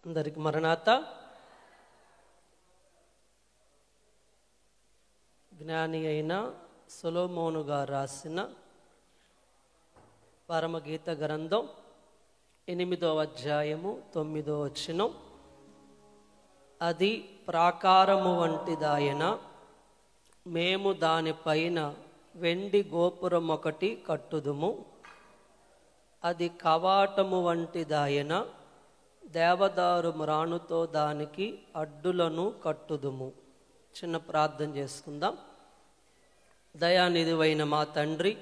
అందరికి మరణాత. జ్ఞాని అయిన సొలొమోను గారు రాసిన పరమగీత గ్రంథం 8వ అధ్యాయము 9వ వచనం. అది ప్రాకారము వంటిదాయన, మేము దానిపైన వెండి గోపురం ఒకటి కట్టుదుము. అది కవాటము వంటిదాయన, దేవదారు మ్రాణుతో దానికి అడ్డులను కట్టుదుము. చిన్న ప్రార్థన చేసుకుందాం. దయానిధివైన మా తండ్రి,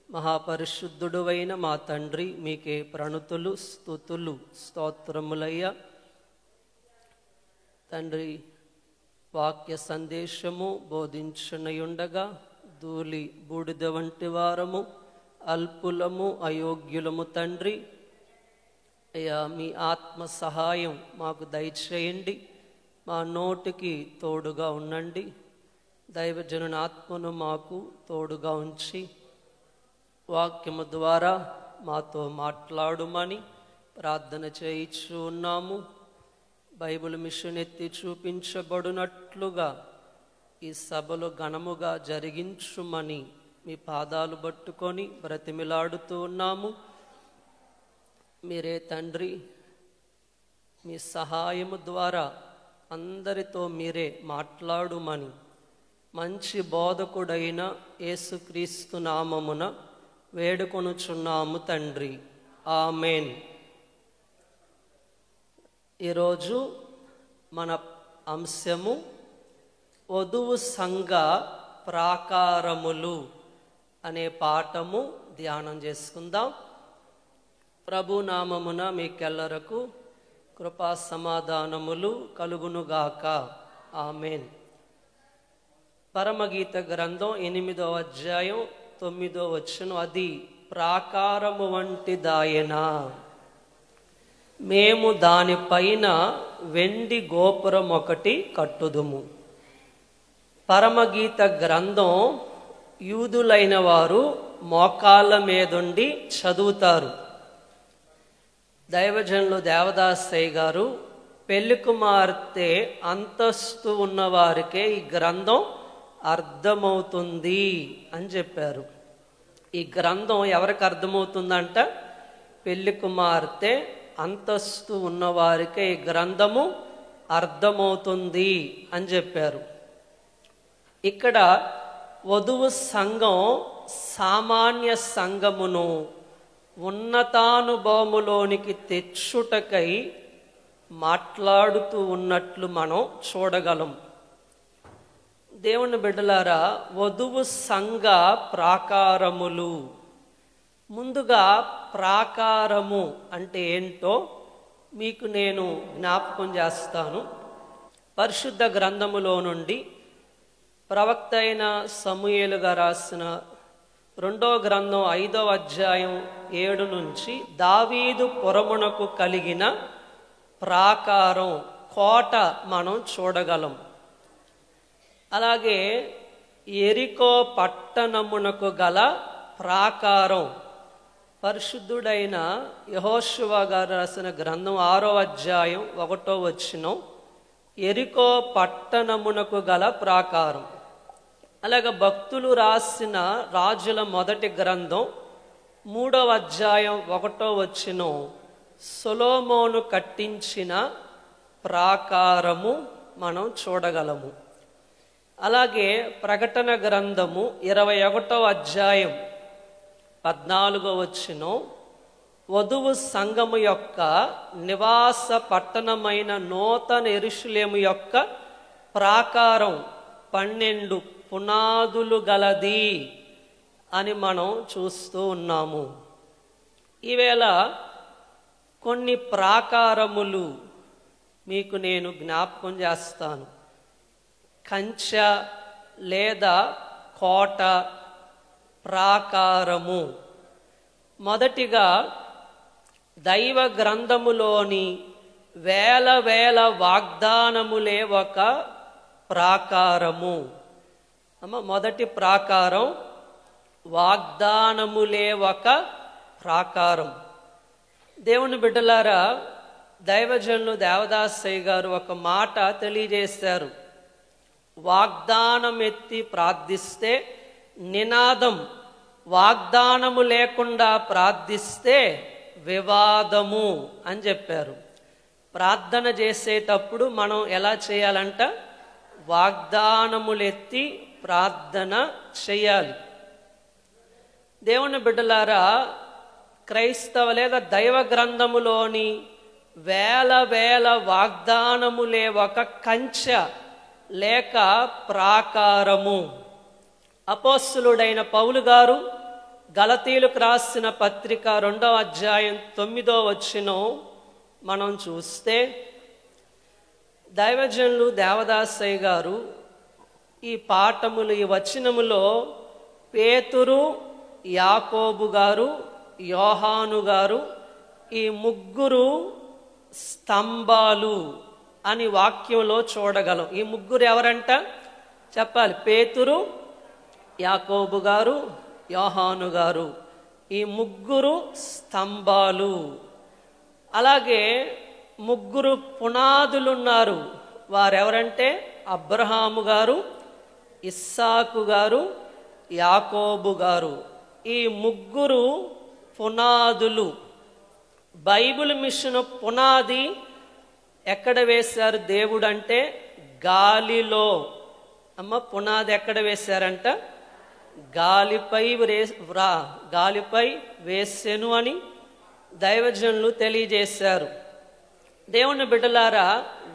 మహాపరిశుద్ధుడువైన మా తండ్రి, మీకే ప్రణుతులు, స్తుతులు, స్తోత్రములయ్యా. తండ్రి, వాక్య సందేశము బోధించునయుండగా ధూళి బూడిద వంటి వారము, అల్పులము, అయోగ్యులము తండ్రి. అయ్యా, మీ ఆత్మ సహాయం మాకు దయచేయండి. మా నోటికి తోడుగా ఉండండి. దైవజనుని ఆత్మను మాకు తోడుగా ఉంచి వాక్యము ద్వారా మాతో మాట్లాడుమని ప్రార్థన చేయించు ఉన్నాము. బైబిల్ మిషన్ ఎత్తి చూపించబడినట్లుగా ఈ సభలో ఘనముగా జరిగించుమని మీ పాదాలు పట్టుకొని బ్రతిమిలాడుతూ ఉన్నాము. మీరే తండ్రి, మీ సహాయము ద్వారా అందరితో మీరే మాట్లాడుమని మంచి బోధకుడైన యేసుక్రీస్తు నామమున వేడుకొనుచున్నాము తండ్రి. ఆమేన్. ఈరోజు మన అంశము వధువు సంఘ ప్రాకారములు అనే పాఠము ధ్యానం చేసుకుందాం. ప్రభు నామమున మీకెల్లరకు కృపా సమాధానములు కలుగునుగాక. ఆమేన్. పరమగీత గ్రంథం 8వ అధ్యాయం 9వ వచనం. అది ప్రాకారము వంటిదాయన, మేము దానిపైన వెండి గోపురం ఒకటి కట్టుదుము. పరమగీత గ్రంథం యూదులైన వారు మోకాళ్ళ మీదుండి చదువుతారు. దైవజనులు దేవదాసయ్య గారు పెళ్లి కుమార్తె అంతస్తు ఉన్నవారికే ఈ గ్రంథం అర్థమవుతుంది అని చెప్పారు. ఈ గ్రంథం ఎవరికి అర్థమవుతుందంట? పెళ్లి కుమార్తె అంతస్తు ఉన్నవారికే ఈ గ్రంథము అర్థమవుతుంది అని చెప్పారు. ఇక్కడ వధువు సంఘం సామాన్య సంఘమును ఉన్నతానుభవములోనికి తెచ్చుటకై మాట్లాడుతూ ఉన్నట్లు మనం చూడగలం. దేవుని బిడ్డలారా, వధువు సంఘ ప్రాకారములు. ముందుగా ప్రాకారము అంటే ఏంటో మీకు నేను జ్ఞాపకం చేస్తాను. పరిశుద్ధ గ్రంథములో నుండి ప్రవక్త అయిన సమూయేలుగా రాసిన 2వ గ్రంథం 5వ అధ్యాయం 7 నుంచి దావీదు పురమునకు కలిగిన ప్రాకారం, కోట మనం చూడగలం. అలాగే యెరికో పట్టణమునకు గల ప్రాకారం, పరిశుద్ధుడైన యెహోషువ గారు రాసిన గ్రంథం 6వ అధ్యాయం 1వ వచనం, యెరికో పట్టణమునకు గల ప్రాకారం. అలాగే భక్తులు రాసిన రాజుల మొదటి గ్రంథం 3వ అధ్యాయం 1వ వచనం, సొలొమోను కట్టించిన ప్రాకారము మనం చూడగలము. అలాగే ప్రకటన గ్రంథము 21వ అధ్యాయం 14వ వచనం, వధువు సంఘము యొక్క నివాస పట్టణమైన నూతన యెరూషలేము యొక్క ప్రాకారం 12 పునాదులు గలది అని మనం చూస్తూ ఉన్నాము. ఈవేళ కొన్ని ప్రాకారములు మీకు నేను జ్ఞాపకం చేస్తాను. కంచె లేదా కోట, ప్రాకారము. మొదటిగా దైవ గ్రంథములోని వేల వేల వాగ్దానములే ఒక ప్రాకారము. మొదటి ప్రాకారం వాగ్దానములే ఒక ప్రాకారం. దేవుని బిడ్డలారా, దైవజనులు దేవదాసయ్య గారు ఒక మాట తెలియజేశారు. వాగ్దానం ఎత్తి ప్రార్థిస్తే నినాదం, వాగ్దానము లేకుండా ప్రార్థిస్తే వివాదము అని చెప్పారు. ప్రార్థన చేసేటప్పుడు మనం ఎలా చేయాలంట? వాగ్దానములెత్తి ప్రార్థన చేయాలి. దేవుని బిడ్డలారా, క్రైస్తవ లేదా దైవ గ్రంథములోని వేల వేల వాగ్దానములే ఒక కంచె లేక ప్రాకారము. అపోస్తలుడైన పౌలు గారు గలతీయులకు రాసిన పత్రిక 2వ అధ్యాయం 9వ వచనం మనం చూస్తే, దైవజనులు దేవదాసయ్య గారు ఈ పాఠములు, ఈ వచనములో పేతురు, యాకోబు గారు, యోహాను గారు, ఈ ముగ్గురు స్తంభాలు అని వాక్యంలో చూడగలం. ఈ ముగ్గురు ఎవరంట చెప్పాలి? పేతురు, యాకోబు గారు, యోహాను గారు, ఈ ముగ్గురు స్తంభాలు. అలాగే ముగ్గురు పునాదులున్నారు. వారెవరంటే అబ్రహాము గారు, ఇస్సాకు గారు, యాకోబు గారు. ఈ ముగ్గురు పునాదులు. బైబిల్ మిషన్ పునాది ఎక్కడ వేశారు దేవుడు అంటే గాలిలో. అమ్మ, పునాది ఎక్కడ వేశారంట? గాలిపై వేసెను అని దైవజనులు తెలియజేశారు. దేవుని బిడ్డలారా,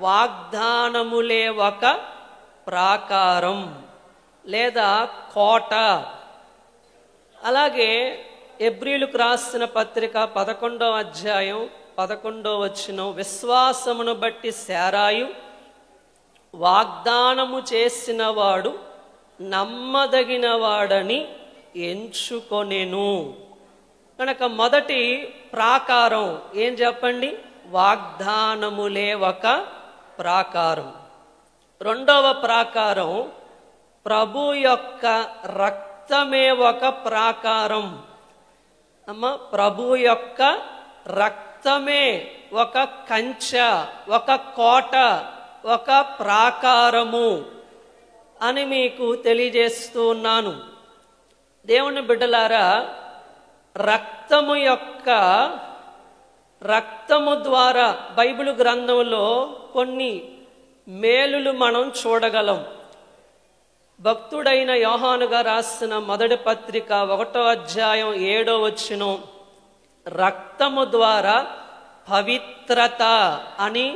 వాగ్దానములే ఒక ప్రాకారం లేదా కోట. అలాగే హెబ్రీయులకు రాసిన పత్రిక 11వ అధ్యాయం 11వ వచనం, విశ్వాసమును బట్టి శారాయు వాగ్దానము చేసిన వాడు నమ్మదగిన వాడని ఎంచుకొనెను. కనుక మొదటి ప్రాకారం ఏం చెప్పండి? వాగ్దానములే ఒక ప్రాకారం. రెండవ ప్రాకారం ప్రభు యొక్క రక్తమే ఒక ప్రాకారం. అమ్మ, ప్రభు యొక్క రక్తమే ఒక కంచె, ఒక కోట, ఒక ప్రాకారము అని మీకు తెలియజేస్తూ ఉన్నాను. దేవుని బిడ్డలారా, రక్తము ద్వారా బైబిల్ గ్రంథంలో కొన్ని మేలులు మనం చూడగలం. భక్తుడైన యోహాను గారు రాసిన మొదటి పత్రిక 1వ అధ్యాయం 7వ వచనం, రక్తము ద్వారా పవిత్రత అని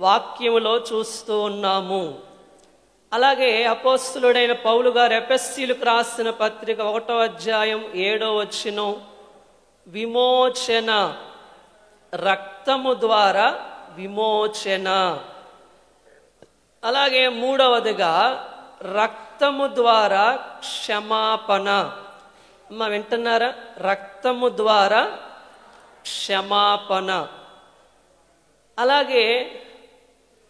వాక్యములో చూస్తూ ఉన్నాము. అలాగే అపోస్తలుడైన పౌలు గారు ఎఫెసీయులకు రాసిన పత్రిక 1వ అధ్యాయం 7వ వచనం, విమోచన, రక్తము ద్వారా విమోచన. అలాగే మూడవదిగా రక్తము ద్వారా క్షమాపణ. అమ్మ, వింటున్నారా? రక్తము ద్వారా క్షమాపణ. అలాగే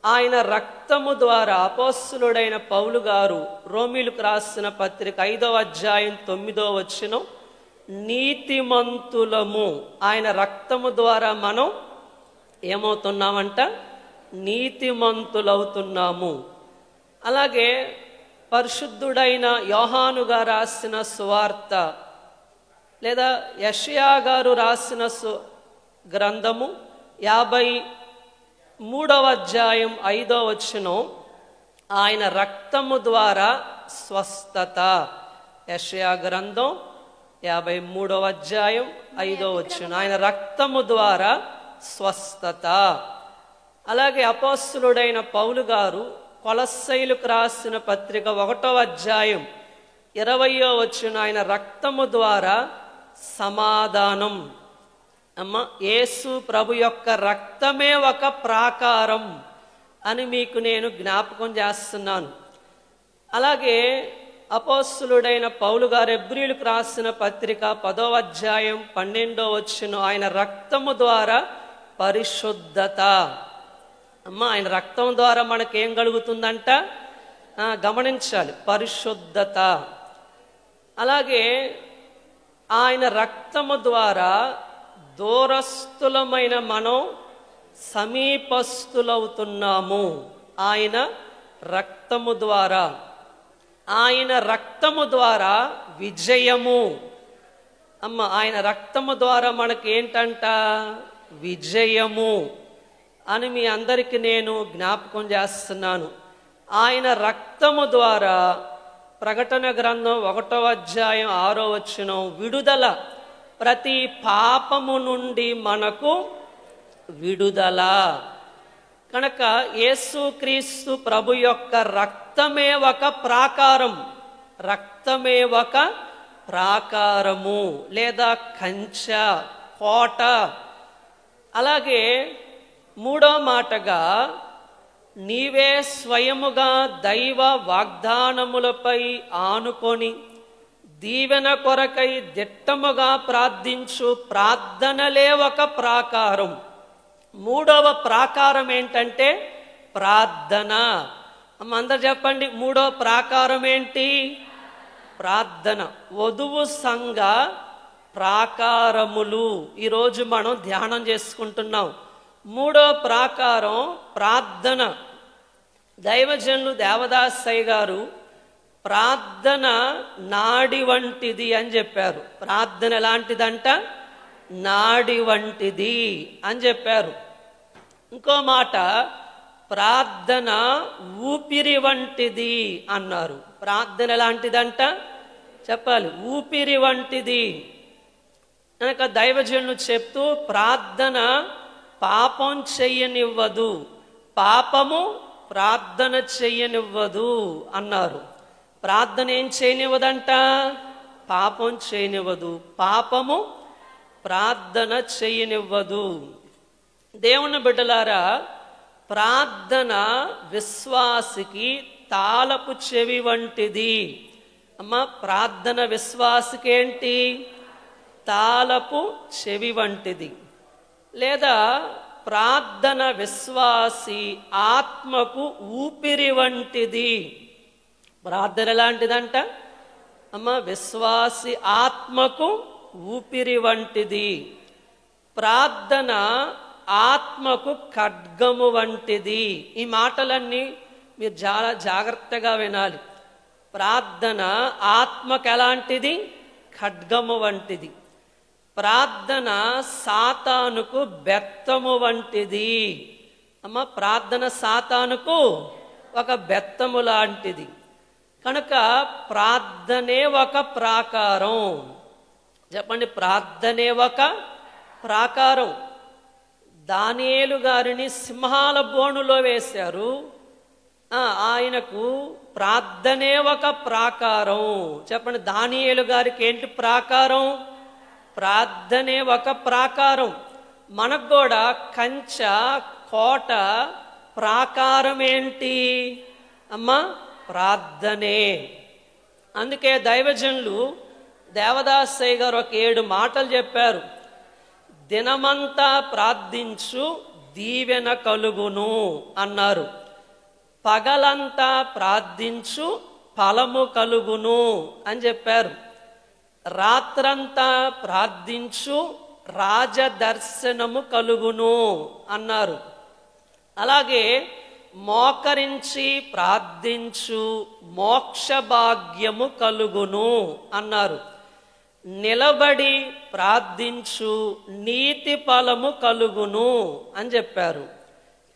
ఆయన రక్తము ద్వారా అపోస్తలుడైన పౌలు గారు రోమీయులకు రాసిన పత్రిక 5వ అధ్యాయం 9వ వచనం, నీతిమంతులము. ఆయన రక్తము ద్వారా మనం ఏమవుతున్నామంట? నీతిమంతులవుతున్నాము. అలాగే పరిశుద్ధుడైన యోహాను గారు రాసిన సువార్త లేదా యెషయా గారు రాసిన గ్రంథము 53వ అధ్యాయం 5వ వచనం, ఆయన రక్తము ద్వారా స్వస్థత. యెషయా గ్రంథం 53వ అధ్యాయం 5వ వచనం, ఆయన రక్తము ద్వారా స్వస్థత. అలాగే అపోస్తలుడైన పౌలు గారు కొలస్సీయులకు రాసిన పత్రిక 1వ అధ్యాయం 20వ వచనం, ఆయన రక్తము ద్వారా సమాధానం. అమ్మ, యేసు ప్రభు యొక్క రక్తమే ఒక ప్రాకారం అని మీకు నేను జ్ఞాపకం చేస్తున్నాను. అలాగే అపోస్తలుడైన పౌలు గారు హెబ్రీయులకు రాసిన పత్రిక 10వ అధ్యాయం 12వ వచనం, ఆయన రక్తము ద్వారా పరిశుద్ధత. అమ్మ, ఆయన రక్తం ద్వారా మనకేం కలుగుతుందంట? గమనించాలి, పరిశుద్ధత. అలాగే ఆయన రక్తము ద్వారా దూరస్థులమైన మనం సమీపస్తులవుతున్నాము ఆయన రక్తము ద్వారా. ఆయన రక్తము ద్వారా విజయము. అమ్మ, ఆయన రక్తము ద్వారా మనకి ఏంటంట? విజయము అని మీ అందరికీ నేను జ్ఞాపకం చేస్తున్నాను. ఆయన రక్తము ద్వారా ప్రకటన గ్రంథం 1వ అధ్యాయం 6వ వచనం విడుదల. ప్రతి పాపము నుండి మనకు విడుదల. కనుక యేసుక్రీస్తు ప్రభు యొక్క రక్తమే ఒక ప్రాకారం. రక్తమే ఒక ప్రాకారము లేదా కంచె, కోట. అలాగే మూడో మాటగా నీవే స్వయముగా దైవ వాగ్దానములపై ఆనుకొని దీవెన కొరకై దిట్టముగా ప్రార్థించు ప్రార్థనలే ఒక ప్రాకారం. మూడవ ప్రాకారం ఏంటంటే ప్రార్థన. అందరు చెప్పండి, మూడవ ప్రాకారం ఏంటి? ప్రార్థన. వధువు సంఘ ప్రాకారములు ఈరోజు మనం ధ్యానం చేసుకుంటున్నాం. మూడో ప్రాకారం ప్రార్థన. దైవజనులు దేవదాసయ్య గారు ప్రార్థన నాడి వంటిది అని చెప్పారు. ప్రార్థన ఎలాంటిదంట? నాడి వంటిది అని చెప్పారు. ఇంకో మాట, ప్రార్థన ఊపిరి వంటిది అన్నారు. ప్రార్థన ఎలాంటిదంట? చెప్పాలి, ఊపిరి వంటిది. కనుక దైవజనులు చెప్తూ ప్రార్థన పాపం చెయ్యనివ్వదు, పాపము ప్రార్థన చెయ్యనివ్వదు అన్నారు. ప్రార్థన ఏం చేయనివ్వదంట? పాపం చేయనివ్వదు, పాపము ప్రార్థన చెయ్యనివ్వదు. దేవుని బిడ్డలారా, ప్రార్థన విశ్వాసికి తాళపు చెవి వంటిది. అమ్మ, ప్రార్థన విశ్వాసికి ఏంటి? తాళపు చెవి వంటిది. లేదా ప్రార్థన విశ్వాసి ఆత్మకు ఊపిరి వంటిది. ప్రార్థన ఎలాంటిదంట? అమ్మ, విశ్వాసి ఆత్మకు ఊపిరి వంటిది. ప్రార్థన ఆత్మకు ఖడ్గము వంటిది. ఈ మాటలన్నీ మీరు చాలా జాగ్రత్తగా వినాలి. ప్రార్థన ఆత్మకు ఎలాంటిది? ఖడ్గము వంటిది. ప్రార్థన సాతానుకు బెత్తము వంటిది. అమ్మ, ప్రార్థన సాతానుకు ఒక బెత్తము లాంటిది. కనుక ప్రార్థనే ఒక ప్రాకారం. చెప్పండి, ప్రార్థనే ఒక ప్రాకారం. దానియేలు గారిని సింహాల బోనులో వేశారు. ఆయనకు ప్రార్థనే ఒక ప్రాకారం. చెప్పండి, దానియేలు గారికి ఏంటి ప్రాకారం? ప్రార్థనే ఒక ప్రాకారం. మనకు కూడా కంచె, కోట, ప్రాకారం ఏంటి? అమ్మా, ప్రార్థనే. అందుకే దైవజనులు దేవదాసయ్య గారు ఒక 7 మాటలు చెప్పారు. దినమంతా ప్రార్థించు దీవెన కలుగును అన్నారు. పగలంతా ప్రార్థించు ఫలము కలుగును అని చెప్పారు. రాత్రంతా ప్రార్థించు రాజదర్శనము కలుగును అన్నారు. అలాగే మోకరించి ప్రార్థించు మోక్ష భాగ్యము కలుగును అన్నారు. నిలబడి ప్రార్థించు నీతి ఫలము కలుగును అని చెప్పారు.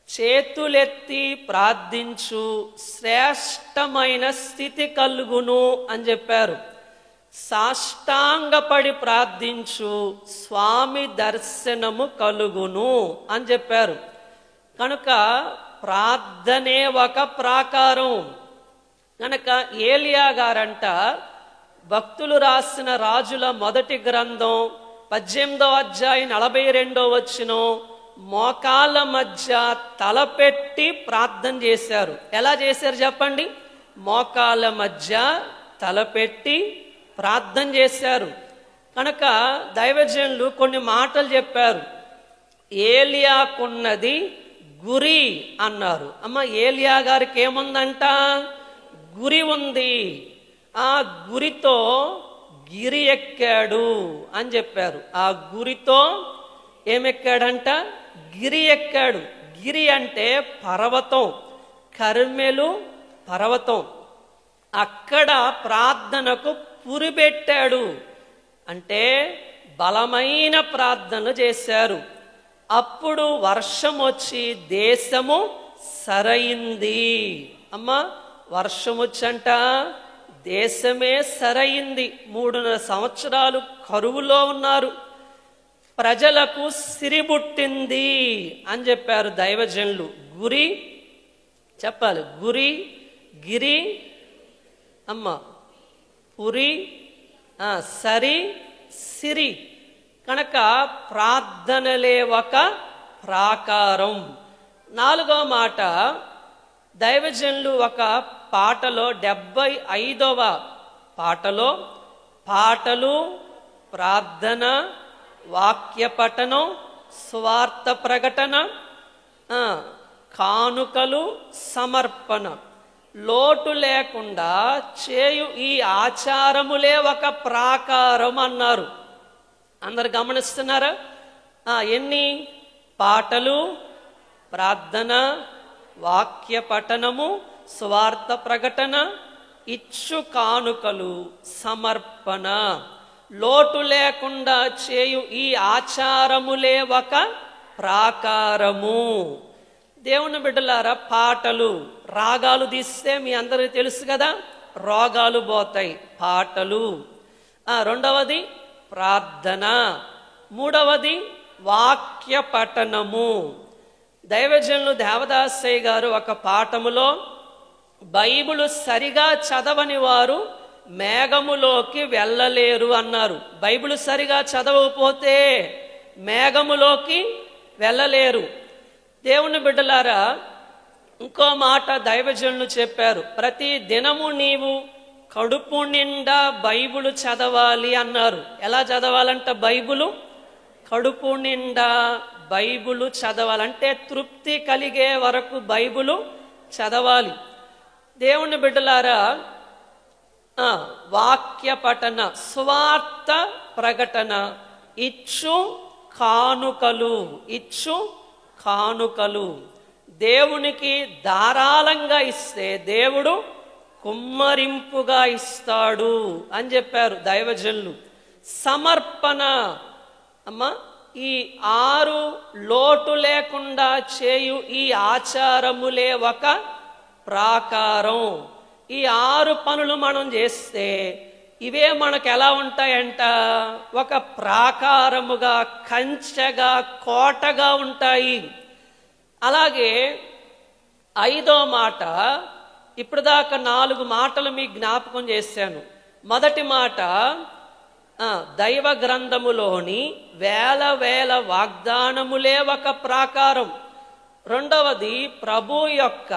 చేతులెత్తి ప్రార్థించు శ్రేష్టమైన స్థితి కలుగును అని చెప్పారు. సాష్టాంగపడి ప్రార్థించు స్వామి దర్శనము కలుగును అని చెప్పారు. కనుక ప్రార్థనే ఒక ప్రాకారం. కనుక ఏలియా గారంట భక్తులు రాసిన రాజుల మొదటి గ్రంథం 18వ అధ్యాయం 42వ వచనం, మోకాళ్ళ మధ్య తలపెట్టి ప్రార్థన చేశారు. ఎలా చేశారు చెప్పండి? మోకాళ్ళ మధ్య తలపెట్టి ప్రార్థన చేశారు. కనుక దైవజనులు కొన్ని మాటలు చెప్పారు. ఏలియాకున్నది గురి అన్నారు. అమ్మ, ఏలియా గారికి ఏముందంట? గురి ఉంది. ఆ గురితో గిరి ఎక్కాడు అని చెప్పారు. ఆ గురితో ఏమెక్కాడంట? గిరి ఎక్కాడు. గిరి అంటే పర్వతం, కర్మెలు పర్వతం. అక్కడ ప్రార్థనకు పురిపెట్టాడు. అంటే బలమైన ప్రార్థనలు చేశారు. అప్పుడు వర్షం వచ్చి దేశము సరైంది. అమ్మా, వర్షం వచ్చంట దేశమే సరైంది. 3.5 సంవత్సరాలు కరువులో ఉన్నారు. ప్రజలకు సిరిబుట్టింది అని చెప్పారు దైవజనులు. గురి చెప్పాలి, గురి, గిరి, అమ్మ, పురి, సరి, సిరి. కనుక ప్రార్థనలే ఒక ప్రాకారం. 4వ మాట, దైవజనులు ఒక పాటలో 75వ పాటలో పాటలు, ప్రార్థన, వాక్య పఠనం, స్వార్థ ప్రకటన, కానుకలు, సమర్పణ, లోటు లేకుండా చేయు ఈ ఆచారములే ఒక ప్రాకారం అన్నారు. అందరు గమనిస్తున్నారా? ఎన్ని పాటలు, ప్రార్థన, వాక్య పఠనము, స్వార్థ ప్రకటన, ఇచ్చు కానుకలు, సమర్పణ, లోటు లేకుండా చేయు ఈ ఆచారములే ఒక ప్రాకారము. దేవుని బిడ్డలారా, పాటలు, రాగాలు తీస్తే మీ అందరికీ తెలుసు కదా, రోగాలు పోతాయి. పాటలు. 2వది ప్రార్థన. 3వది వాక్య పఠనము. దైవజనులు దేవదాసయ్య గారు ఒక పాఠములో బైబిలు సరిగా చదవని వారు మేఘములోకి వెళ్ళలేరు అన్నారు. బైబిలు సరిగా చదవకపోతే మేఘములోకి వెళ్ళలేరు. దేవుని బిడ్డలారా, ఇంకో మాట దైవజనులు చెప్పారు. ప్రతి దినము నీవు కడుపు నిండా బైబిలు చదవాలి అన్నారు. ఎలా చదవాలంట? బైబిలు కడుపు నిండా బైబిలు చదవాలంటే తృప్తి కలిగే వరకు బైబిలు చదవాలి. దేవుని బిడ్డలారా, వాక్య పఠన, స్వార్థ ప్రకటన, ఇచ్చు కానుకలు, ఇచ్చు కానుకలు. దేవునికి ధారాళంగా ఇస్తే దేవుడు కుమ్మరింపుగా ఇస్తాడు అని చెప్పారు దైవజనులు. సమర్పణ. అమ్మా, ఈ 6 లోటు లేకుండా చేయు ఈ ఆచారములే ఒక ప్రాకారం. ఈ 6 పనులు మనం చేస్తే ఇవే మనకు ఎలా ఉంటాయంట? ఒక ప్రాకారముగా, కంచెగా, కోటగా ఉంటాయి. అలాగే 5వ మాట, ఇప్పుడు దాకా 4 మాటలు మీకు జ్ఞాపకం చేశాను. మొదటి మాట, దైవ గ్రంథములోని వేల వాగ్దానములే ఒక ప్రాకారం. 2వది ప్రభు యొక్క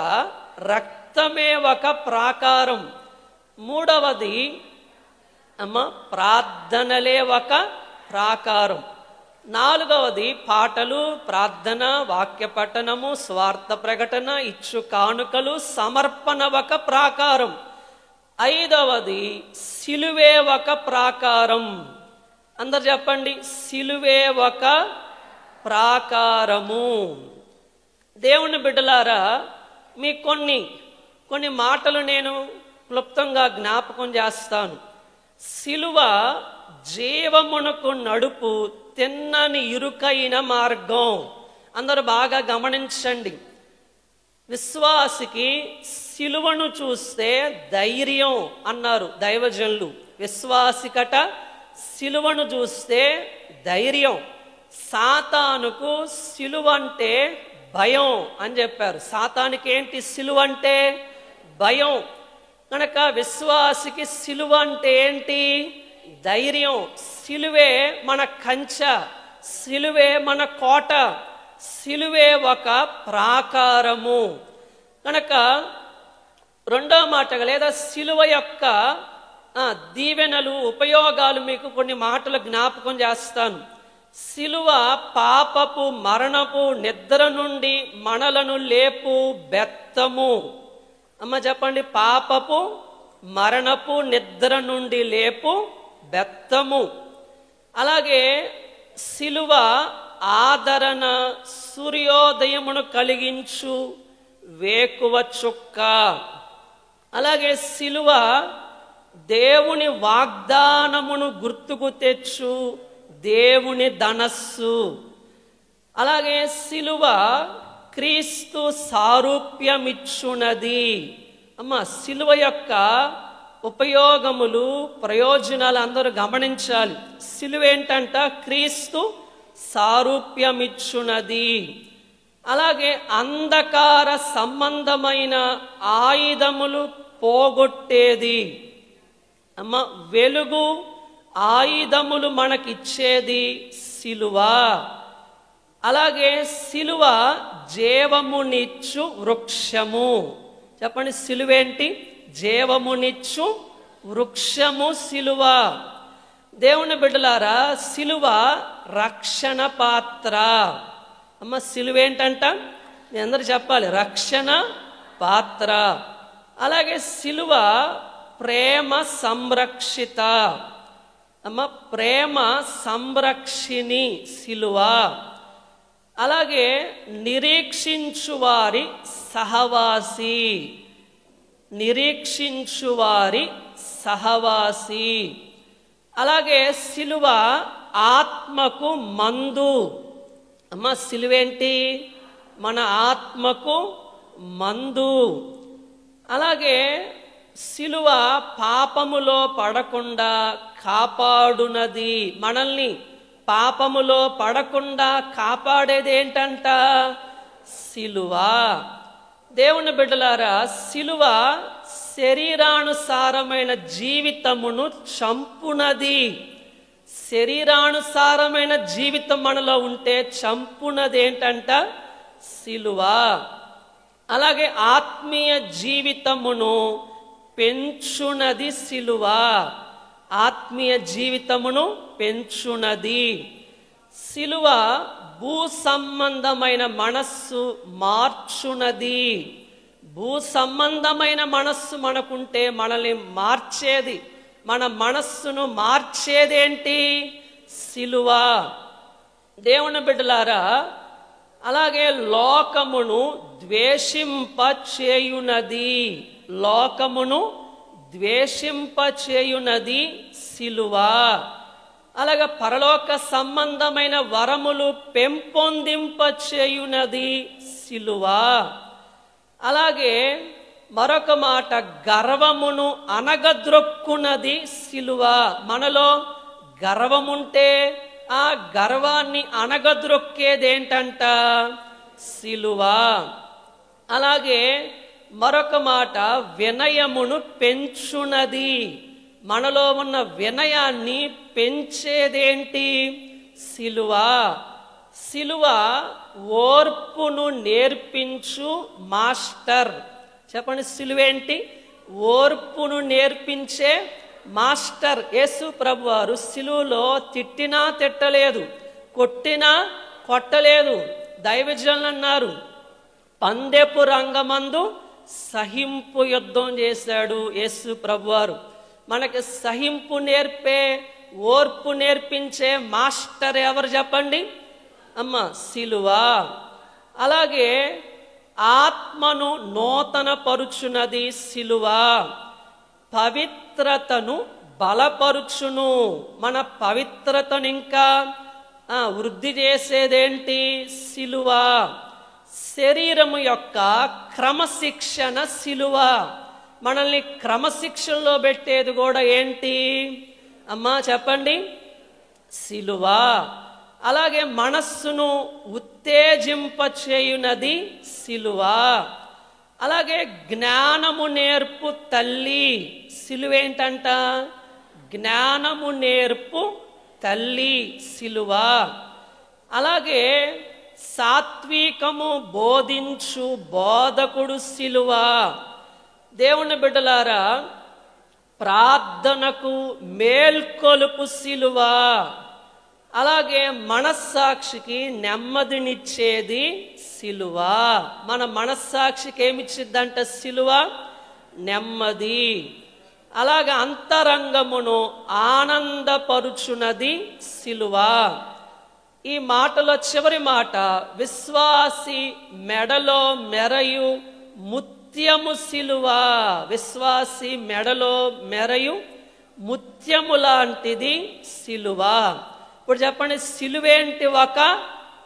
రక్తమే ఒక ప్రాకారం. 3వది ప్రార్థనలే ఒక ప్రాకారం. 4వది పాటలు, ప్రార్థన, వాక్య పఠనము, స్వార్థ ప్రకటన, ఇచ్చు కానుకలు, సమర్పణ ఒక ప్రాకారం. 5వది సిలువే ఒక ప్రాకారం. అందరు చెప్పండి, సిలువే ఒక ప్రాకారము. దేవుని బిడ్డలారా, మీ కొన్ని మాటలు నేను క్లుప్తంగా జ్ఞాపకం చేస్తాను. సిలువ జీవమునకు నడుపు, తిన్నని ఇరుకైన మార్గం. అందరూ బాగా గమనించండి. విశ్వాసికి సిలువను చూస్తే ధైర్యం అన్నారు దైవజనులు. విశ్వాసికట సిలువను చూస్తే ధైర్యం. సాతానుకు సిలువ అంటే భయం అని చెప్పారు. సాతానికి ఏంటి? సిలువ అంటే భయం. కనుక విశ్వాసికి సిలువ అంటే ఏంటి? ధైర్యం. సిలువే మన కంచె, సిలువే మన కోట, సిలువే ఒక ప్రాకారము. కనుక 2వ మాటగా లేదా సిలువ యొక్క దీవెనలు, ఉపయోగాలు మీకు కొన్ని మాటలు జ్ఞాపకం చేస్తాను. సిలువ పాపపు మరణపు నిద్ర నుండి మనలను లేపు బెత్తము. అమ్మ చెప్పండి, పాపపు మరణపు నిద్ర నుండి లేపు బెత్తము. అలాగే సిలువ ఆదరణ, సూర్యోదయమును కలిగించు వేకువ చుక్క. అలాగే సిలువ దేవుని వాగ్దానమును గుర్తుకు తెచ్చు దేవుని ధనస్సు. అలాగే సిలువ క్రీస్తు సారూప్యమిచ్చునది. సిలువ యొక్క ఉపయోగములు, ప్రయోజనాలు అందరూ గమనించాలి. సిలువ ఏంటంట? క్రీస్తు సారూప్యమిచ్చునది. అలాగే అంధకార సంబంధమైన ఆయుధములు పోగొట్టేది. వెలుగు ఆయుధములు మనకిచ్చేది సిలువ. అలాగే సిలువ జీవమునిచ్చు వృక్షము. చెప్పండి, సిలువ ఏంటి? జీవమునిచ్చు వృక్షము సిలువ. దేవుని బిడ్డలారా, సిలువ రక్షణ పాత్ర. సిలువ ఏంటంట? మీ అందరూ చెప్పాలి, రక్షణ పాత్ర. అలాగే సిలువ ప్రేమ సంరక్షిత. ప్రేమ సంరక్షిణి సిలువ. అలాగే నిరీక్షించువారి సహవాసి. నిరీక్షించువారి సహవాసి. అలాగే సిలువ ఆత్మకు మందు. సిలువేంటి? మన ఆత్మకు మందు. అలాగే సిలువ పాపములో పడకుండా కాపాడునది. మనల్ని పాపములో పడకుండా కాపాడేది ఏంటంట? సిలువ. దేవుని బిడ్డలారా, సిలువ శరీరానుసారమైన జీవితమును చంపునది. శరీరానుసారమైన జీవితం మనలో ఉంటే చంపునది ఏంటంట? సిలువ. అలాగే ఆత్మీయ జీవితమును పెంచునది సిలువ. ఆత్మీయ జీవితమును పెంచునది సిలువ. భూ సంబంధమైన మనస్సు మార్చునది. భూ సంబంధమైన మనస్సు మనకుంటే మనల్ని మార్చేది, మన మనస్సును మార్చేదేంటి? సిలువ. దేవుని బిడ్డలారా, అలాగే లోకమును ద్వేషింపచేయునది. లోకమును ద్వేషింపచేయునది సిలువ. అలాగే పరలోక సంబంధమైన వరములు పెంపొందింపచేయునది సిలువ. అలాగే మరొక మాట, గర్వమును అనగద్రొక్కునది సిలువ. మనలో గర్వముంటే ఆ గర్వాన్ని అనగద్రొక్కేదేంటంట? సిలువ. అలాగే మరొక మాట, వినయమును పెంచునది. మనలో ఉన్న వినయాన్ని పెంచేదేంటి? సిలువ. సిలువ ఓర్పును నేర్పించు మాస్టర్. చెప్పండి, సిలువ ఏంటి? ఓర్పును నేర్పించే మాస్టర్. యేసు ప్రభువారు సిలువలో తిట్టినా తిట్టలేదు, కొట్టినా కొట్టలేదు. దైవజనులు అన్నారు, పందెపు రంగమందు సహింపు యుద్ధం చేశాడు యేసు ప్రభువారు. మనకి సహింపు నేర్పే, ఓర్పు నేర్పించే మాస్టర్ ఎవరు చెప్పండి? సిలువ. అలాగే ఆత్మను నూతన పరుచునది సిలువ. పవిత్రతను బలపరుచును. మన పవిత్రతను ఇంకా వృద్ధి చేసేదేంటి? సిలువ. శరీరము యొక్క క్రమశిక్షణ సిలువ. మనల్ని క్రమశిక్షణలో పెట్టేది కూడా ఏంటి చెప్పండి? సిలువ. అలాగే మనస్సును ఉత్తేజింపచేయునది సిలువ. అలాగే జ్ఞానము నేర్పు తల్లి. సిలువ ఏంటంట? జ్ఞానము నేర్పు తల్లి సిలువ. అలాగే సాత్వికము బోధించు బోధకుడు సిలువ. దేవుని బిడ్డలారా, ప్రార్థనకు మేల్కొలుపు సిలువ. అలాగే మనస్సాక్షికి నెమ్మదినిచ్చేది సిలువ. మన మనస్సాక్షికి ఏమిచ్చిద్దంట సిలువ? నెమ్మది. అలాగే అంతరంగమును ఆనందపరుచునది సిలువ. ఈ మాటలో చివరి మాట, విశ్వాసి మెడలో మెరయు ముత్యము సిలువ. విశ్వాసి మెడలో మెరయు ముత్యము లాంటిది సిలువ. ఇప్పుడు చెప్పండి, సిలువేంటి? ఒక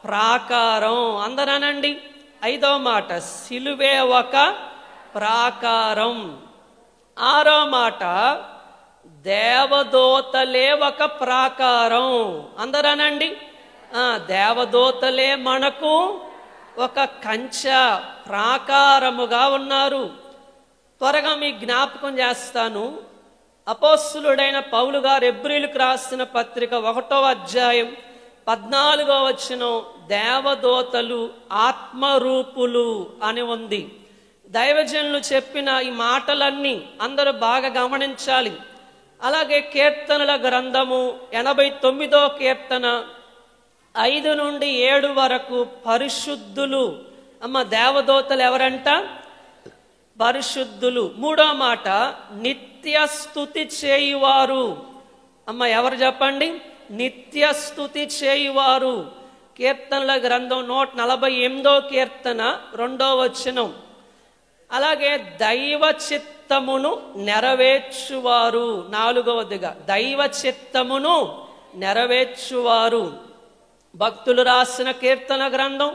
ప్రాకారం. అందరూ అనండి. 5వ మాట, సిలువే ఒక ప్రాకారం. 6వ మాట, దేవదూతలే ఒక ప్రాకారం. అందరూ అనండి. దేవదూతలే మనకు ఒక కంచె ప్రాకారముగా ఉన్నారు. త్వరగా మీ జ్ఞాపకం చేస్తాను. అపోస్తులుడైన పౌలు గారు హెబ్రీయులకు రాసిన పత్రిక 1వ అధ్యాయం 14వ వచనం, దేవదూతలు ఆత్మరూపులు అని ఉంది. దైవజనులు చెప్పిన ఈ మాటలన్నీ అందరూ బాగా గమనించాలి. అలాగే కీర్తనల గ్రంథము 89వ కీర్తన 5 నుండి 7 వరకు పరిశుద్ధులు. దేవదూతలు ఎవరంట? పరిశుద్ధులు. 3వ మాట, నిత్య స్తుతి చేయువారు. ఎవరు చెప్పండి? నిత్య స్తుతి చేయువారు. కీర్తనల గ్రంథం 148వ కీర్తన 2వ వచనం. అలాగే దైవ చిత్తమును నెరవేర్చువారు. 4వదిగా దైవ చిత్తమును నెరవేర్చువారు. భక్తులు రాసిన కీర్తన గ్రంథం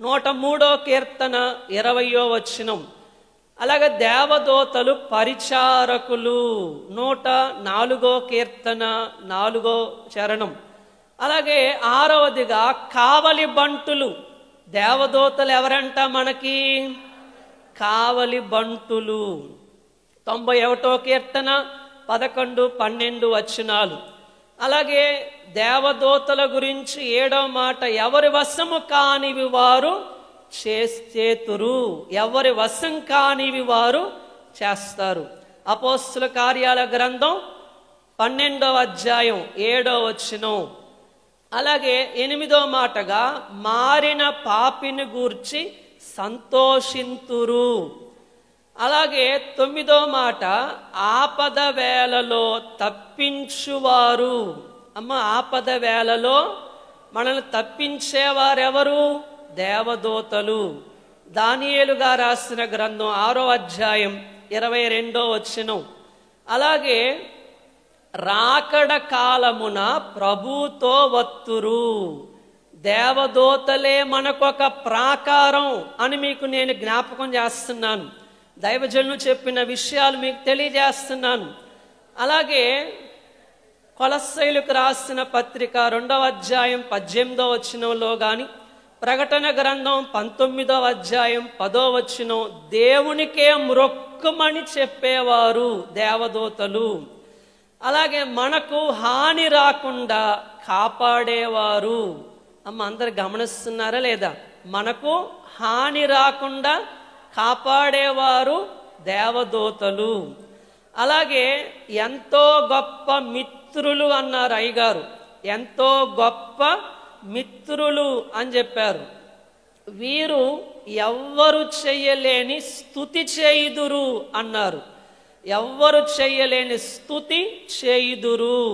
103వ కీర్తన 20వ వచనం. అలాగే దేవదూతలు పరిచారకులు. 104వ కీర్తన 4వ చరణం. అలాగే 6వదిగా కావలి బంటులు. దేవదూతలు ఎవరంట మనకి? కావలి బంటులు. 91వ కీర్తన 11, 12 వచనాలు. అలాగే దేవదూతల గురించి 7వ మాట, ఎవరి వశము కానివి వారు చేతురు. ఎవరి వశం కానివి వారు చేస్తారు. అపోస్తుల కార్యాల గ్రంథం 12వ అధ్యాయం 7వ వచనం. అలాగే 8వ మాటగా మారిన పాపిని గూర్చి సంతోషింతురు. అలాగే 9వ మాట, ఆపద వేళలో తప్పించువారు. ఆపద వేళలో మనల్ని తప్పించేవారెవరు? దేవదూతలు. దానియేలుగా రాసిన గ్రంథం 6వ అధ్యాయం 22వ వచనం. అలాగే రాకడ కాలమున ప్రభుతో వత్తురు. దేవదూతలే మనకొక ప్రాకారం అని మీకు నేను జ్ఞాపకం చేస్తున్నాను. దైవజనులు చెప్పిన విషయాలు మీకు తెలియజేస్తున్నాను. అలాగే కొలస్సీయులకు రాసిన పత్రిక 2వ అధ్యాయం 18వ వచనంలో కానీ, ప్రకటన గ్రంథం 19వ అధ్యాయం 10వ వచనం, దేవునికే మ్రొక్కుమని చెప్పేవారు దేవదూతలు. అలాగే మనకు హాని రాకుండా కాపాడేవారు. అందరు గమనిస్తున్నారా లేదా? మనకు హాని రాకుండా కాపాడేవారు దేవదూతలు. అలాగే ఎంతో గొప్ప మిత్రులు అన్నారు అయ్యగారు. ఎంతో గొప్ప మిత్రులు అని చెప్పారు. వీరు ఎవ్వరు చెయ్యలేని స్తుతి చేయుదురు అన్నారు. ఎవ్వరు చెయ్యలేని స్తుతి చేయుదురు.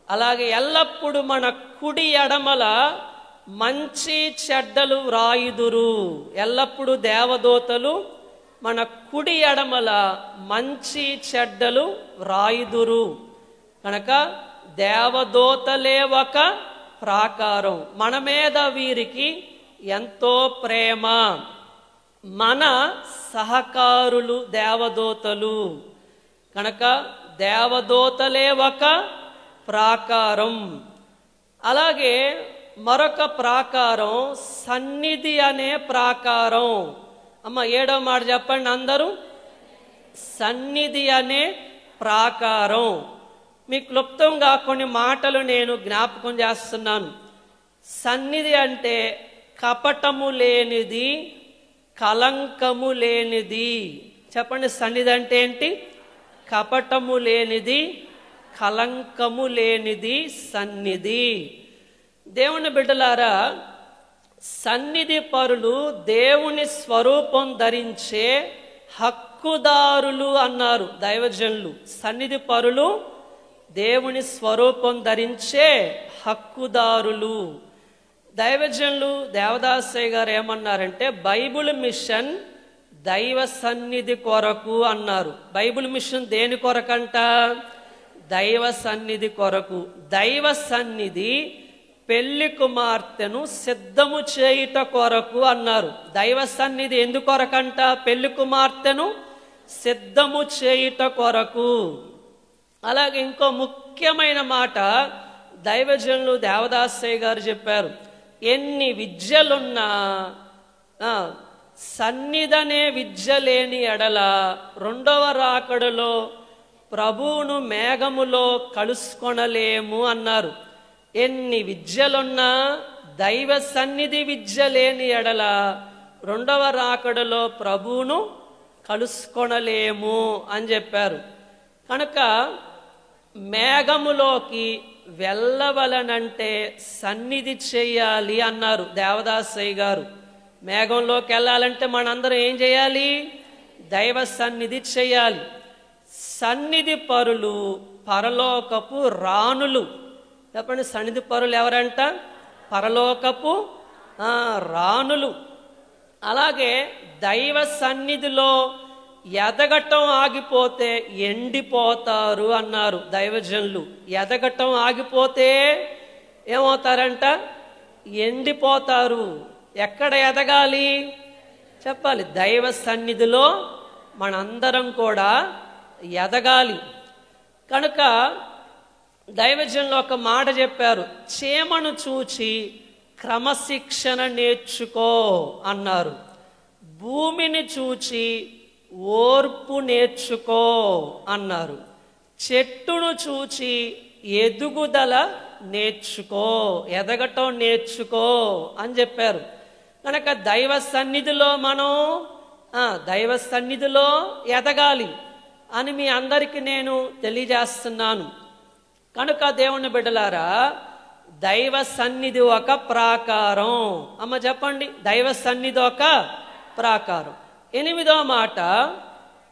అలాగే ఎల్లప్పుడూ మన కుడి ఎడమల మంచి చెడ్డలు వ్రాయుదురు. ఎల్లప్పుడూ దేవదూతలు మన కుడి ఎడమల మంచి చెడ్డలు వ్రాయుదురు. కనుక దేవదూతలే ఒక ప్రాకారం. మన మీద వీరికి ఎంతో ప్రేమ. మన సహకారులు దేవదూతలు. కనుక దేవదూతలే ఒక ప్రాకారం. అలాగే మరొక ప్రాకారం సన్నిధి అనే ప్రాకారం. 7వ మాట చెప్పండి అందరూ. సన్నిధి అనే ప్రాకారం. మీకు క్లుప్తంగా కొన్ని మాటలు నేను జ్ఞాపకం చేస్తున్నాను. సన్నిధి అంటే కపటము లేనిది, కలంకము లేనిది. చెప్పండి, సన్నిధి అంటే ఏంటి? కపటము లేనిది, కలంకము లేనిది సన్నిధి. దేవుని బిడ్డలారా, సన్నిధి పరులు దేవుని స్వరూపం ధరించే హక్కుదారులు అన్నారు దైవజనులు. సన్నిధి పరులు దేవుని స్వరూపం ధరించే హక్కుదారులు. దైవజనులు దేవదాసయ్య గారు ఏమన్నారంటే బైబిల్ మిషన్ దైవ సన్నిధి కొరకు అన్నారు. బైబిల్ మిషన్ దేని కొరకంట? దైవ సన్నిధి కొరకు. దైవ సన్నిధి పెళ్లి కుమార్తెను సిద్ధము చేయుట కొరకు అన్నారు. దైవ సన్నిధి ఎందుకొరకంట? పెళ్లి కుమార్తెను సిద్ధము చేయుట కొరకు. అలాగే ఇంకో ముఖ్యమైన మాట దైవజనులు దేవదాసయ్య గారు చెప్పారు. ఎన్ని విద్యలున్నా సన్నిధనే విద్య లేని ఎడల రెండవ రాకడలో ప్రభువును మేఘములో కలుసుకొనలేము అన్నారు. ఎన్ని విద్యలున్నా దైవ సన్నిధి విద్య లేని ఎడల రెండవ రాకడలో ప్రభువును కలుసుకొనలేము అని చెప్పారు. కనుక మేఘములోకి వెళ్ళవలనంటే సన్నిధి చెయ్యాలి అన్నారు దేవదాసయ్య గారు. మేఘంలోకి వెళ్ళాలంటే మనందరం ఏం చేయాలి? దైవ సన్నిధి చెయ్యాలి. సన్నిధి పరులు పరలోకపు రాణులు. చెప్పండి, సన్నిధి పరులు ఎవరంట? పరలోకపు రాణులు. అలాగే దైవ సన్నిధిలో ఎదగటం ఆగిపోతే ఎండిపోతారు అన్నారు దైవజనులు. ఎదగటం ఆగిపోతే ఏమవుతారంట? ఎండిపోతారు. ఎక్కడ ఎదగాలి చెప్పాలి? దైవ సన్నిధిలో మనందరం కూడా ఎదగాలి. కనుక దైవజనులు ఒక మాట చెప్పారు, చీమను చూచి క్రమశిక్షణ నేర్చుకో అన్నారు. భూమిని చూచి ఓర్పు నేర్చుకో అన్నారు. చెట్టును చూచి ఎదుగుదల నేర్చుకో, ఎదగటం నేర్చుకో అని చెప్పారు. కనుక దైవ సన్నిధిలో మనం దైవ సన్నిధిలో ఎదగాలి అని మీ అందరికీ నేను తెలియజేస్తున్నాను. కనుక దేవుని బిడ్డలారా, దైవ సన్నిధి ఒక ప్రాకారం. అమ్మ చెప్పండి, దైవ సన్నిధి ఒక ప్రాకారం. 8వ మాట,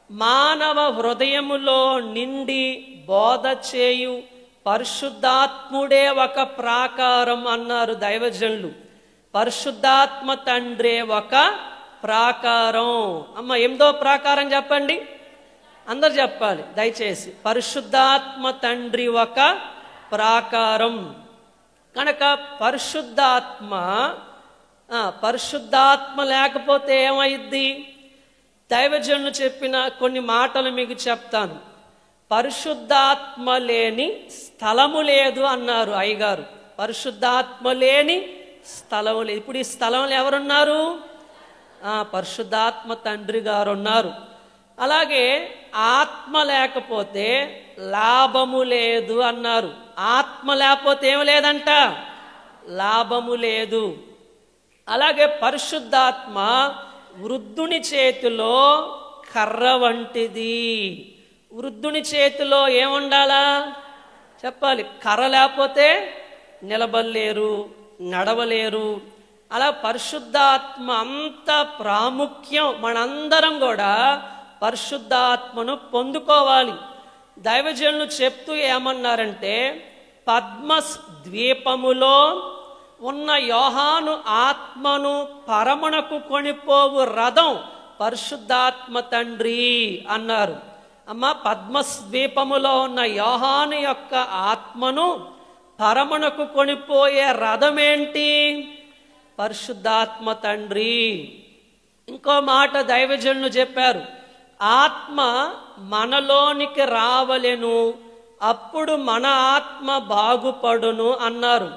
మానవ హృదయములో నిండి బోధ చేయు పరిశుద్ధాత్ముడే ఒక ప్రాకారం అన్నారు దైవజనులు. పరిశుద్ధాత్మ తండ్రే ఒక ప్రాకారం. అమ్మ 8వ ప్రాకారం చెప్పండి, అందరు చెప్పాలి దయచేసి. పరిశుద్ధాత్మ తండ్రి ఒక ప్రాకారం. కనుక పరిశుద్ధాత్మ లేకపోతే ఏమైద్ది? దైవజనులు చెప్పిన కొన్ని మాటలు మీకు చెప్తాను. పరిశుద్ధాత్మ లేని స్థలము లేదు అన్నారు అయ్యగారు. పరిశుద్ధాత్మ లేని స్థలము లేదు. ఇప్పుడు ఈ స్థలంలో ఎవరున్నారు? పరిశుద్ధాత్మ తండ్రి గారు ఉన్నారు. అలాగే ఆత్మ లేకపోతే లాభము లేదు అన్నారు. ఆత్మ లేకపోతే ఏం లేదంట? లాభము లేదు. అలాగే పరిశుద్ధాత్మ వృద్ధుని చేతిలో కర్ర వంటిది. వృద్ధుని చేతిలో ఏముండాలా చెప్పాలి? కర్ర లేకపోతే నిలబడలేరు, నడవలేరు. అలా పరిశుద్ధాత్మ అంత ప్రాముఖ్యం. మనందరం కూడా పరిశుద్ధాత్మను పొందుకోవాలి. దైవజనులు చెప్తూ ఏమన్నారంటే, పద్మస్ ద్వీపములో ఉన్న యోహాను ఆత్మను పరమునకు కొనిపోవు రథం పరిశుద్ధాత్మ తండ్రి అన్నారు. అమ్మ, పద్మస్ ద్వీపములో ఉన్న యోహాను యొక్క ఆత్మను పరమునకు కొనిపోయే రథం ఏంటి? పరిశుద్ధాత్మ తండ్రి. ఇంకో మాట దైవజనులు చెప్పారు, ఆత్మ మనలోనికి రావలెను, అప్పుడు మన ఆత్మ బాగుపడును అన్నారు.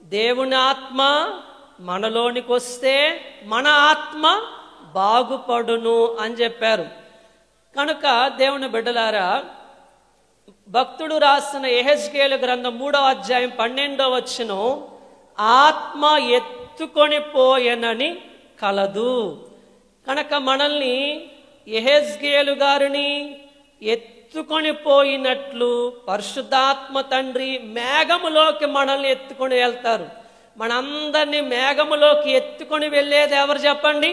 దేవుని ఆత్మ మనలోనికి వస్తే మన ఆత్మ బాగుపడును అని చెప్పారు. కనుక దేవుని బిడ్డలారా, భక్తుడు రాసిన యెహెజ్కేలు గ్రంథం 3వ అధ్యాయం 12వ వచనం, ఆత్మ ఎత్తుకొని పోయెనని కలదు. కనుక మనల్ని యెహెజ్కేలు గారిని ఎత్తుకొని పోయినట్లు పరిశుద్ధాత్మ తండ్రి మేఘములోకి మనల్ని ఎత్తుకొని వెళ్తారు. మనందరినీ మేఘములోకి ఎత్తుకొని వెళ్ళేది ఎవరు చెప్పండి?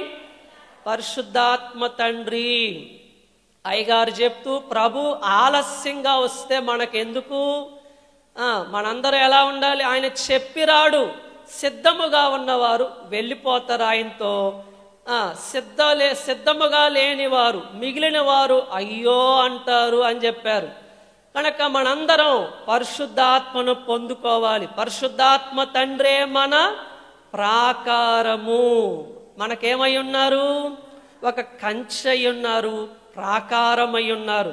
పరిశుద్ధాత్మ తండ్రి. అయ్యగారు చెప్తూ, ప్రభు ఆలస్యంగా వస్తే మనకెందుకు? మనందరూ ఎలా ఉండాలి? ఆయన చెప్పిరాడు, సిద్ధముగా ఉన్నవారు వెళ్ళిపోతారు ఆయనతో. సిద్ధముగా లేని వారు, మిగిలిన వారు అయ్యో అంటారు అని చెప్పారు. కనుక మనందరం పరిశుద్ధాత్మను పొందుకోవాలి. పరిశుద్ధాత్మ తండ్రే మన ప్రాకారము. మనకేమై ఉన్నారు? ఒక కంచె ఉన్నారు, ప్రాకారమై ఉన్నారు.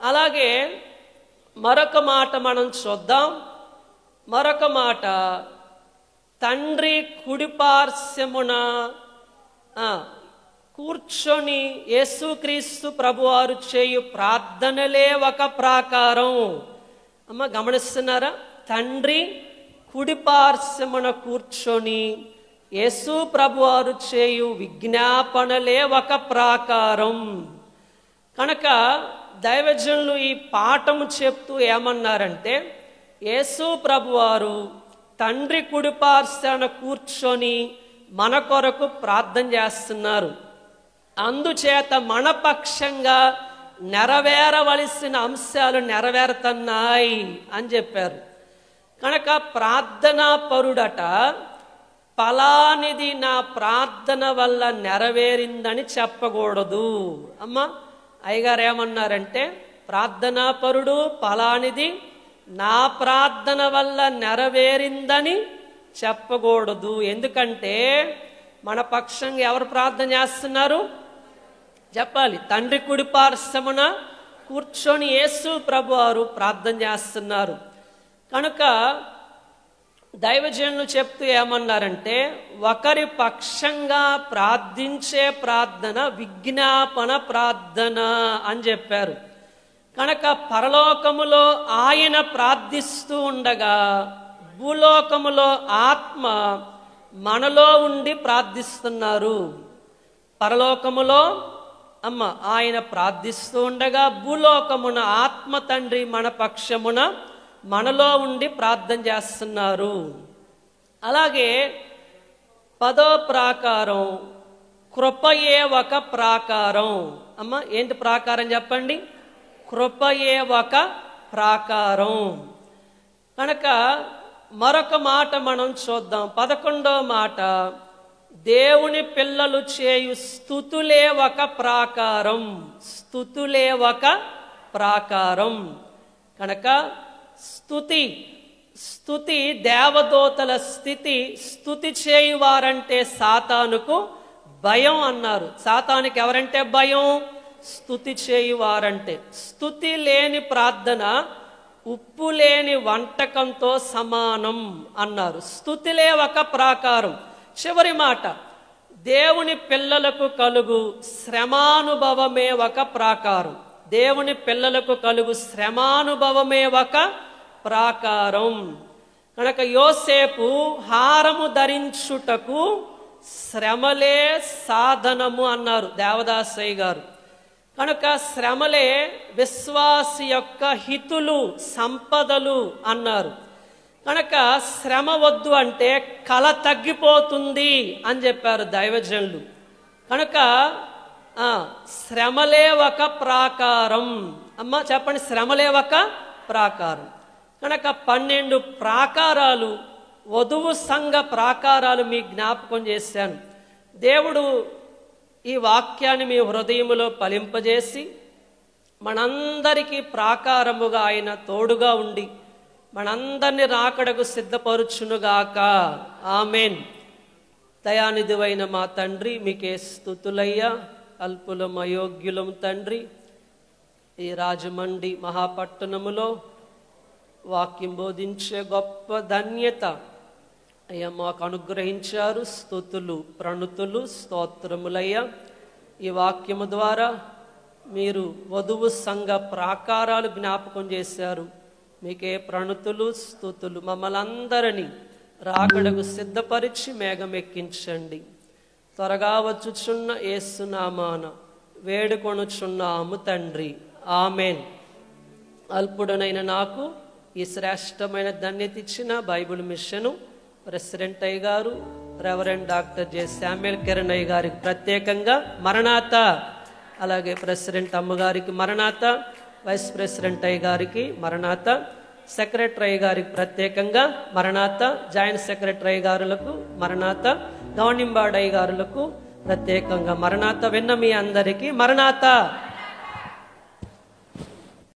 అలాగే మరొక మాట మనం చూద్దాం. మరొక మాట, తండ్రి కుడిపార్శ్వమున కూర్చొని యేసుక్రీస్తు ప్రభువారు చేయు ప్రార్థనలే ఒక ప్రాకారం. అమ్మ గమనిస్తున్నారా? తండ్రి కుడిపార్శ్వమున కూర్చొని యేసు ప్రభువారు చేయు విజ్ఞాపనలే ఒక ప్రాకారం. కనుక దైవజనులు ఈ పాఠము చెప్తూ ఏమన్నారంటే, యేసు ప్రభువారు తండ్రి కుడిపార్శ్వన కూర్చొని మన కొరకు ప్రార్థన చేస్తున్నారు. అందుచేత మన పక్షంగా నెరవేరవలసిన అంశాలు నెరవేరుతున్నాయి అని చెప్పారు. కనుక ప్రార్థనా పరుడట ఫలానిది నా ప్రార్థన వల్ల నెరవేరిందని చెప్పకూడదు. అమ్మ అయ్యగారు ఏమన్నారంటే, ప్రార్థనా పరుడు ఫలానిది నా ప్రార్థన వల్ల నెరవేరిందని చెప్పకూడదు. ఎందుకంటే మన పక్షంగా ఎవరు ప్రార్థన చేస్తున్నారు చెప్పాలి. తండ్రి కుడిపార్శ్వమున కూర్చొని యేసు ప్రభువారు ప్రార్థన చేస్తున్నారు. కనుక దైవజనులు చెప్తూ ఏమన్నారంటే, ఒకరి పక్షంగా ప్రార్థించే ప్రార్థన విజ్ఞాపన ప్రార్థన అని చెప్పారు. కనుక పరలోకములో ఆయన ప్రార్థిస్తూ ఉండగా భూలోకములో ఆత్మ మనలో ఉండి ప్రార్థిస్తున్నారు. పరలోకములో ఆయన ప్రార్థిస్తూ ఉండగా భూలోకమున ఆత్మ తండ్రి మన పక్షమున మనలో ఉండి ప్రార్థన చేస్తున్నారు. అలాగే 10వ ప్రాకారం, కృపయే ఒక ప్రాకారం. ఏంటి ప్రాకారం చెప్పండి? కృపయే ఒక ప్రాకారం. కనుక మరొక మాట మనం చూద్దాం. 11వ మాట, దేవుని పిల్లలు చేయు స్తుతులే ఒక ప్రాకారం. స్తుతులే ఒక ప్రాకారం. కనుక స్తుతి దేవదూతల స్థితి. స్తుతి చేయువారంటే సాతానుకు భయం అన్నారు. సాతానికి ఎవరంటే భయం? స్తుతి చేయువారంటే. స్తుతి లేని ప్రార్థన ఉప్పు లేని వంటకంతో సమానం అన్నారు. స్తుతిలే ఒక ప్రాకారం. చివరి మాట, దేవుని పిల్లలకు కలుగు శ్రమానుభవమే ఒక ప్రాకారం. దేవుని పిల్లలకు కలుగు శ్రమానుభవమే ఒక ప్రాకారం. కనుక యోసేపు హారము ధరించుటకు శ్రమలే సాధనము అన్నారు దేవదాసయ్య గారు. కనుక శ్రమలే విశ్వాసి యొక్క హితులు, సంపదలు అన్నారు. కనుక శ్రమ వద్దు అంటే కళ తగ్గిపోతుంది అని చెప్పారు దైవజనులు. కనుక శ్రమలే ఒక ప్రాకారం. చెప్పండి, శ్రమలే ఒక ప్రాకారం. కనుక 12 ప్రాకారాలు, వధువు సంఘ ప్రాకారాలు మీ జ్ఞాపకం చేశాను. దేవుడు ఈ వాక్యాన్ని మీ హృదయములో ఫలింపజేసి మనందరికీ ప్రాకారముగా ఆయన తోడుగా ఉండి మనందరినీ రాకడకు సిద్ధపరుచునుగాక. ఆమెన్. దయానిధివైన మా తండ్రి, మీకే స్తుతులయ్యా. అల్పులం అయోగ్యులం తండ్రి, ఈ రాజమండ్రి మహాపట్టణములో వాక్యం బోధించే గొప్ప ధన్యత అయ్యా మాకు అనుగ్రహించారు. స్తుతులు, ప్రణుతులు, స్తోత్రములయ్యా. ఈ వాక్యము ద్వారా మీరు వధువు సంఘ ప్రాకారాలు జ్ఞాపకం చేశారు. మీకే ప్రణుతులు, స్తుతులు. మమ్మల్ని అందరినీ రాకడకు సిద్ధపరిచి మేఘమెక్కించండి. త్వరగా వచ్చుచున్న యేసునామాన వేడుకొనుచున్నాము తండ్రి. ఆమెన్. అల్పుడనైన నాకు ఈ శ్రేష్టమైన ధన్యత ఇచ్చిన బైబిల్ మిషను ప్రెసిడెంట్ అయ్య గారు, రెవరెండ్ డాక్టర్ జె శామ్యుల్ కిరణయ్య గారికి ప్రత్యేకంగా మరణాత. అలాగే ప్రెసిడెంట్ అమ్మగారికి మరణాత, వైస్ ప్రెసిడెంట్ అయ్య గారికి మరణాత. సెక్రటరీ గారికి ప్రత్యేకంగా మరణాత, జాయింట్ సెక్రటరీ గారులకు మరణాత, గవర్నింగ్ బాడీ గారులకు ప్రత్యేకంగా మరణాత. విన్న మీ అందరికీ మరణాత.